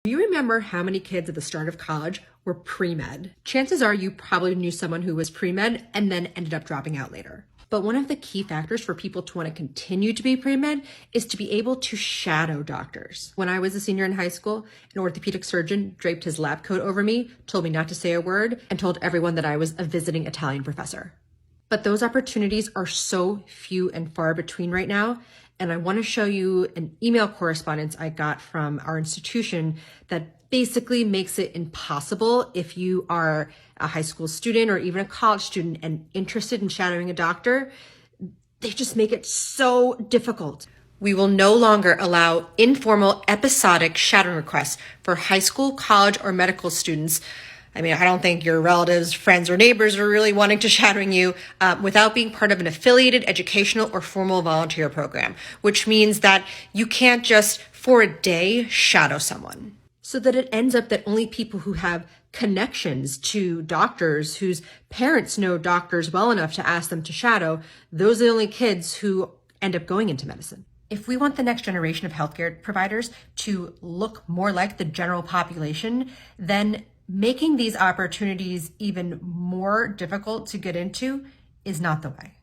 Do you remember how many kids at the start of college were pre-med? Chances are you probably knew someone who was pre-med and then ended up dropping out later. But one of the key factors for people to want to continue to be pre-med is to be able to shadow doctors. When I was a senior in high school, an orthopedic surgeon draped his lab coat over me, told me not to say a word, and told everyone that I was a visiting Italian professor. But those opportunities are so few and far between right now. And I want to show you an email correspondence I got from our institution that basically makes it impossible if you are a high school student or even a college student and interested in shadowing a doctor. They just make it so difficult. We will no longer allow informal, episodic shadowing requests for high school, college, or medical students. I mean, I don't think your relatives, friends, or neighbors are really wanting to shadowing you without being part of an affiliated educational or formal volunteer program, which means that you can't just, for a day, shadow someone. So that it ends up that only people who have connections to doctors, whose parents know doctors well enough to ask them to shadow, those are the only kids who end up going into medicine. If we want the next generation of healthcare providers to look more like the general population, then making these opportunities even more difficult to get into is not the way.